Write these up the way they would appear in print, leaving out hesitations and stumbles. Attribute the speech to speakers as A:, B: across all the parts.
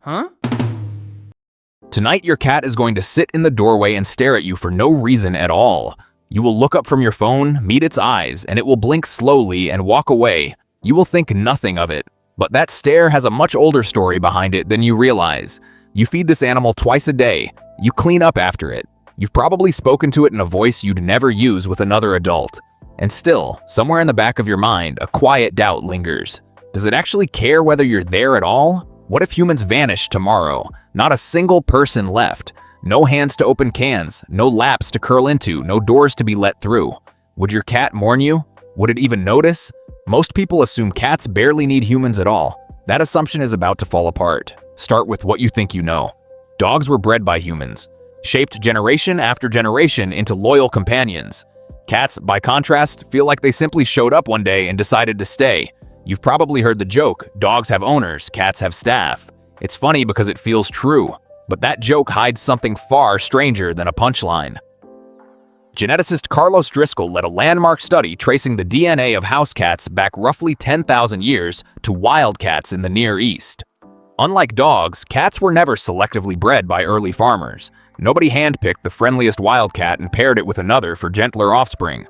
A: Huh?
B: Tonight, your cat is going to sit in the doorway and stare at you for no reason at all. You will look up from your phone, meet its eyes, and it will blink slowly and walk away. You will think nothing of it. But that stare has a much older story behind it than you realize. You feed this animal twice a day. You clean up after it. You've probably spoken to it in a voice you'd never use with another adult. And still, somewhere in the back of your mind, a quiet doubt lingers. Does it actually care whether you're there at all? What if humans vanish tomorrow? Not a single person left. No hands to open cans, no laps to curl into, no doors to be let through. Would your cat mourn you? Would it even notice? Most people assume cats barely need humans at all. That assumption is about to fall apart. Start with what you think you know. Dogs were bred by humans, shaped generation after generation into loyal companions. Cats, by contrast, feel like they simply showed up one day and decided to stay. You've probably heard the joke, dogs have owners, cats have staff. It's funny because it feels true, but that joke hides something far stranger than a punchline. Geneticist Carlos Driscoll led a landmark study tracing the DNA of house cats back roughly 10,000 years to wild cats in the Near East. Unlike dogs, cats were never selectively bred by early farmers. Nobody handpicked the friendliest wildcat and paired it with another for gentler offspring.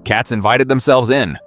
B: Cats invited themselves in.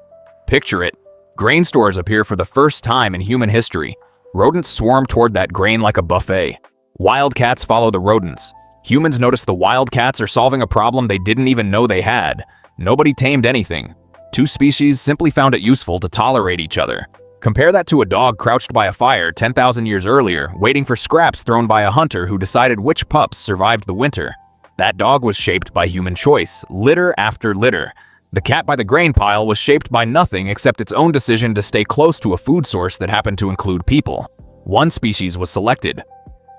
B: Picture it. Grain stores appear for the first time in human history. Rodents swarm toward that grain like a buffet. Wildcats follow the rodents. Humans notice the wildcats are solving a problem they didn't even know they had. Nobody tamed anything. Two species simply found it useful to tolerate each other. Compare that to a dog crouched by a fire 10,000 years earlier, waiting for scraps thrown by a hunter who decided which pups survived the winter. That dog was shaped by human choice, litter after litter. The cat by the grain pile was shaped by nothing except its own decision to stay close to a food source that happened to include people. One species was selected.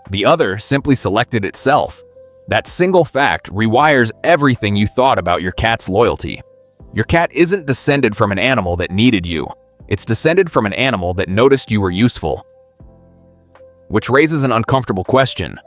B: The other simply selected itself. That single fact rewires everything you thought about your cat's loyalty. Your cat isn't descended from an animal that needed you. It's descended from an animal that noticed you were useful. Which raises an uncomfortable question.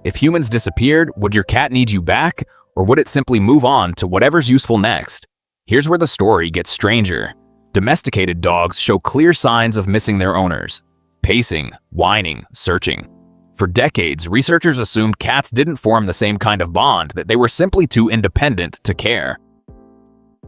B: If humans disappeared, would your cat need you back, or would it simply move on to whatever's useful next? Here's where the story gets stranger. Domesticated dogs show clear signs of missing their owners. Pacing, whining, searching. For decades, researchers assumed cats didn't form the same kind of bond, that they were simply too independent to care.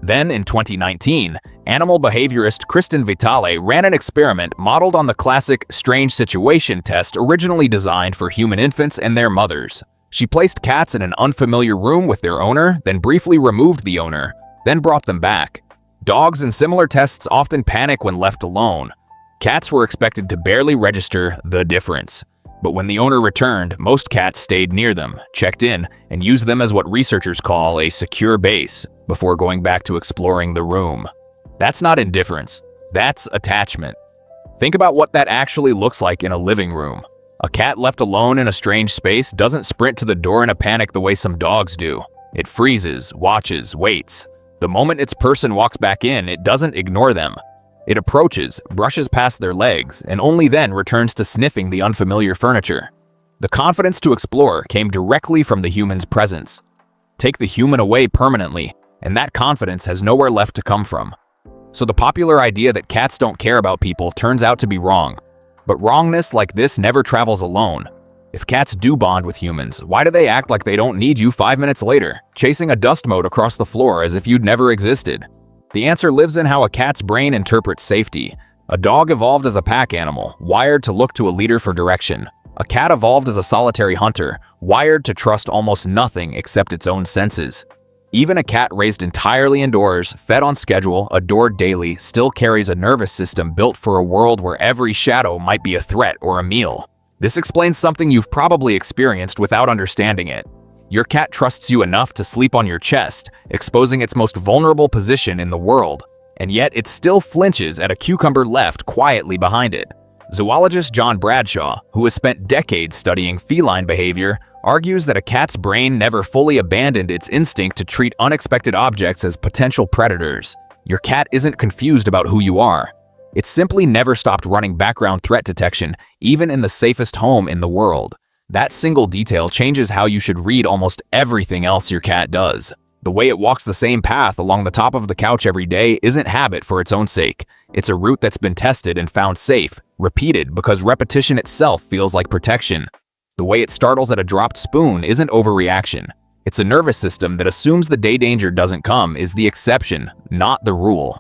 B: Then, in 2019, animal behaviorist Kristen Vitale ran an experiment modeled on the classic strange situation test originally designed for human infants and their mothers. She placed cats in an unfamiliar room with their owner, then briefly removed the owner, then brought them back. Dogs in similar tests often panic when left alone. Cats were expected to barely register the difference. But when the owner returned, most cats stayed near them, checked in, and used them as what researchers call a secure base before going back to exploring the room. That's not indifference. That's attachment. Think about what that actually looks like in a living room. A cat left alone in a strange space doesn't sprint to the door in a panic the way some dogs do. It freezes, watches, waits. The moment its person walks back in, it doesn't ignore them. It approaches, brushes past their legs, and only then returns to sniffing the unfamiliar furniture. The confidence to explore came directly from the human's presence. Take the human away permanently, and that confidence has nowhere left to come from. So the popular idea that cats don't care about people turns out to be wrong. But wrongness like this never travels alone. If cats do bond with humans, why do they act like they don't need you 5 minutes later, chasing a dust mote across the floor as if you'd never existed? The answer lives in how a cat's brain interprets safety. A dog evolved as a pack animal, wired to look to a leader for direction. A cat evolved as a solitary hunter, wired to trust almost nothing except its own senses. Even a cat raised entirely indoors, fed on schedule, adored daily, still carries a nervous system built for a world where every shadow might be a threat or a meal. This explains something you've probably experienced without understanding it. Your cat trusts you enough to sleep on your chest, exposing its most vulnerable position in the world, and yet it still flinches at a cucumber left quietly behind it. Zoologist John Bradshaw, who has spent decades studying feline behavior, argues that a cat's brain never fully abandoned its instinct to treat unexpected objects as potential predators. Your cat isn't confused about who you are. It simply never stopped running background threat detection, even in the safest home in the world. That single detail changes how you should read almost everything else your cat does. The way it walks the same path along the top of the couch every day isn't habit for its own sake. It's a route that's been tested and found safe, repeated because repetition itself feels like protection. The way it startles at a dropped spoon isn't overreaction. It's a nervous system that assumes the day danger doesn't come is the exception, not the rule.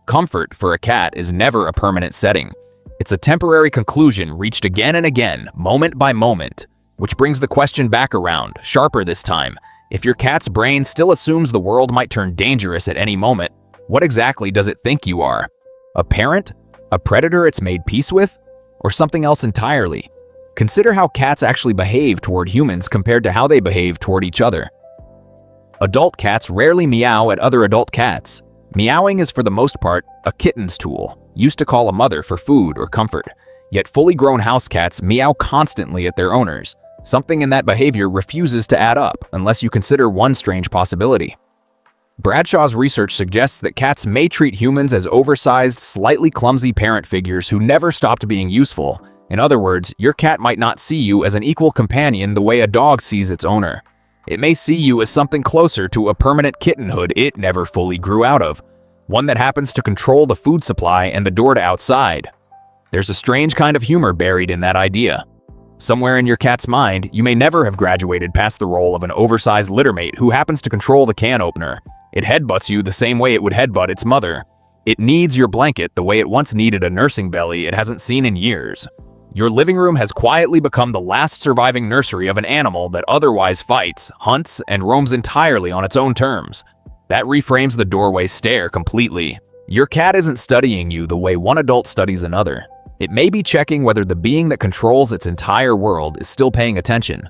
B: Comfort for a cat is never a permanent setting. It's a temporary conclusion reached again and again, moment by moment. Which brings the question back around, sharper this time. If your cat's brain still assumes the world might turn dangerous at any moment, what exactly does it think you are? A parent? A predator it's made peace with? Or something else entirely? Consider how cats actually behave toward humans compared to how they behave toward each other. Adult cats rarely meow at other adult cats. Meowing is for the most part a kitten's tool, used to call a mother for food or comfort. Yet fully grown house cats meow constantly at their owners. Something in that behavior refuses to add up unless you consider one strange possibility. Bradshaw's research suggests that cats may treat humans as oversized, slightly clumsy parent figures who never stopped being useful. In other words, your cat might not see you as an equal companion the way a dog sees its owner. It may see you as something closer to a permanent kittenhood it never fully grew out of, one that happens to control the food supply and the door to outside. There's a strange kind of humor buried in that idea. Somewhere in your cat's mind, you may never have graduated past the role of an oversized littermate who happens to control the can opener. It headbutts you the same way it would headbutt its mother. It needs your blanket the way it once needed a nursing belly it hasn't seen in years. Your living room has quietly become the last surviving nursery of an animal that otherwise fights, hunts, and roams entirely on its own terms. That reframes the doorway stare completely. Your cat isn't studying you the way one adult studies another. It may be checking whether the being that controls its entire world is still paying attention.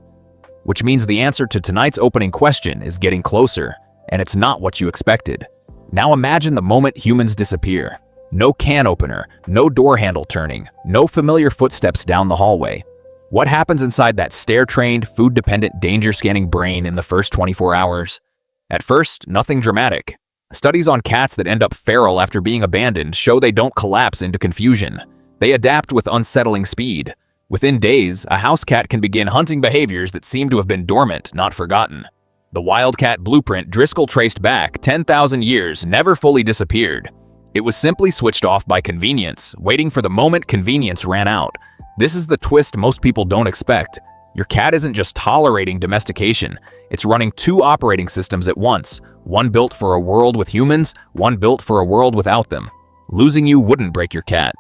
B: Which means the answer to tonight's opening question is getting closer, and it's not what you expected. Now imagine the moment humans disappear. No can opener, no door handle turning, no familiar footsteps down the hallway. What happens inside that stare-trained, food-dependent, danger-scanning brain in the first 24 hours? At first, nothing dramatic. Studies on cats that end up feral after being abandoned show they don't collapse into confusion. They adapt with unsettling speed. Within days, a house cat can begin hunting behaviors that seem to have been dormant, not forgotten. The wildcat blueprint Driscoll traced back 10,000 years never fully disappeared. It was simply switched off by convenience, waiting for the moment convenience ran out. This is the twist most people don't expect. Your cat isn't just tolerating domestication, it's running two operating systems at once, one built for a world with humans, one built for a world without them. Losing you wouldn't break your cat.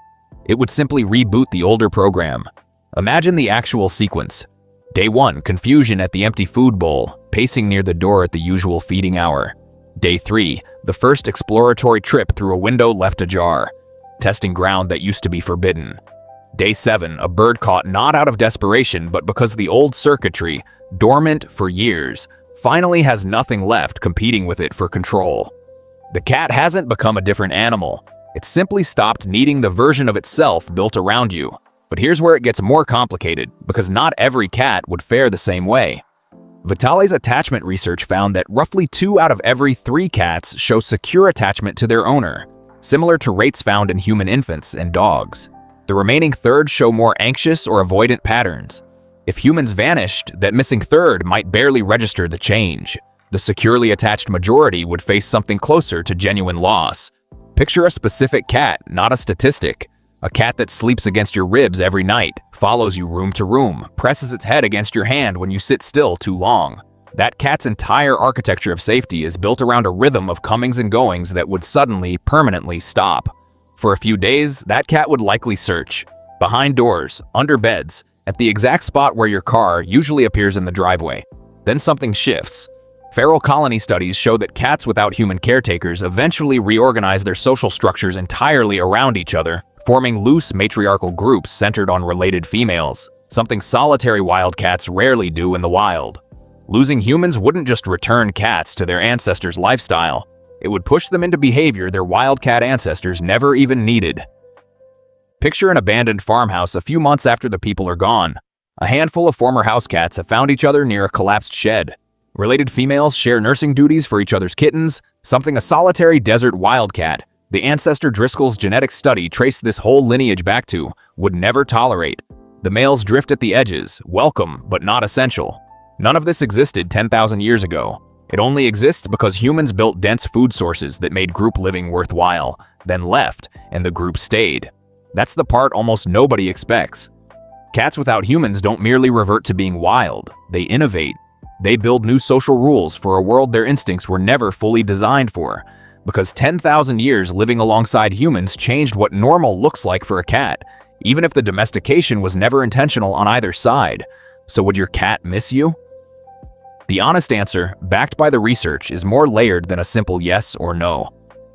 B: It would simply reboot the older program. Imagine the actual sequence. Day 1, confusion at the empty food bowl, pacing near the door at the usual feeding hour. Day 3, the first exploratory trip through a window left ajar, testing ground that used to be forbidden. Day 7, a bird caught not out of desperation but because the old circuitry, dormant for years, finally has nothing left competing with it for control. The cat hasn't become a different animal. It simply stopped needing the version of itself built around you. But here's where it gets more complicated, because not every cat would fare the same way. Vitale's attachment research found that roughly 2 out of every 3 cats show secure attachment to their owner, similar to rates found in human infants and dogs. The remaining third show more anxious or avoidant patterns. If humans vanished, that missing third might barely register the change. The securely attached majority would face something closer to genuine loss. Picture a specific cat, not a statistic. A cat that sleeps against your ribs every night, follows you room to room, presses its head against your hand when you sit still too long. That cat's entire architecture of safety is built around a rhythm of comings and goings that would suddenly, permanently stop. For a few days, that cat would likely search. Behind doors, under beds, at the exact spot where your car usually appears in the driveway. Then something shifts. Feral colony studies show that cats without human caretakers eventually reorganize their social structures entirely around each other, forming loose matriarchal groups centered on related females, something solitary wildcats rarely do in the wild. Losing humans wouldn't just return cats to their ancestors' lifestyle, it would push them into behavior their wildcat ancestors never even needed. Picture an abandoned farmhouse a few months after the people are gone. A handful of former house cats have found each other near a collapsed shed. Related females share nursing duties for each other's kittens, something a solitary desert wildcat, the ancestor Driscoll's genetic study traced this whole lineage back to, would never tolerate. The males drift at the edges, welcome but not essential. None of this existed 10,000 years ago. It only exists because humans built dense food sources that made group living worthwhile, then left, and the group stayed. That's the part almost nobody expects. Cats without humans don't merely revert to being wild, they innovate. They build new social rules for a world their instincts were never fully designed for. Because 10,000 years living alongside humans changed what normal looks like for a cat, even if the domestication was never intentional on either side. So would your cat miss you? The honest answer, backed by the research, is more layered than a simple yes or no.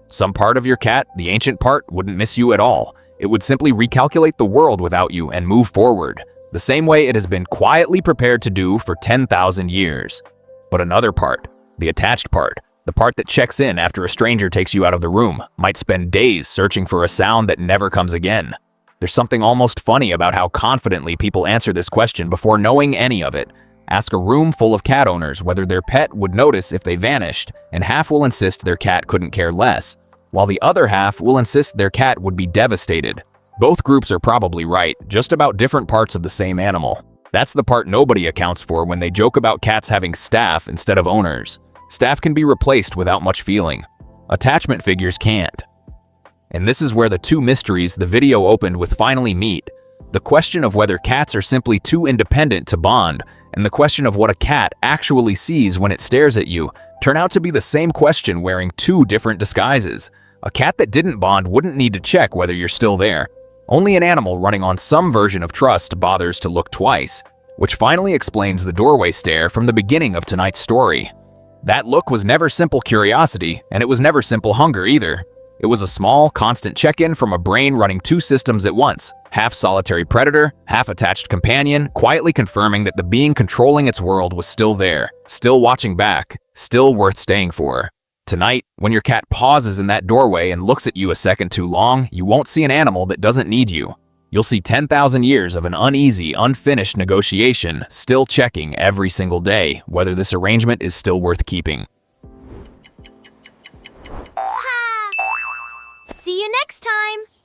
B: Some part of your cat, the ancient part, wouldn't miss you at all. It would simply recalculate the world without you and move forward, the same way it has been quietly prepared to do for 10,000 years. But another part, the attached part, the part that checks in after a stranger takes you out of the room, might spend days searching for a sound that never comes again. There's something almost funny about how confidently people answer this question before knowing any of it. Ask a room full of cat owners whether their pet would notice if they vanished, and half will insist their cat couldn't care less, while the other half will insist their cat would be devastated. Both groups are probably right, just about different parts of the same animal. That's the part nobody accounts for when they joke about cats having staff instead of owners. Staff can be replaced without much feeling. Attachment figures can't. And this is where the two mysteries the video opened with finally meet. The question of whether cats are simply too independent to bond, and the question of what a cat actually sees when it stares at you, turn out to be the same question wearing two different disguises. A cat that didn't bond wouldn't need to check whether you're still there. Only an animal running on some version of trust bothers to look twice, which finally explains the doorway stare from the beginning of tonight's story. That look was never simple curiosity, and it was never simple hunger either. It was a small, constant check-in from a brain running two systems at once, half solitary predator, half attached companion, quietly confirming that the being controlling its world was still there, still watching back, still worth staying for. Tonight, when your cat pauses in that doorway and looks at you a second too long, you won't see an animal that doesn't need you. You'll see 10,000 years of an uneasy, unfinished negotiation, still checking every single day whether this arrangement is still worth keeping.
A: See you next time!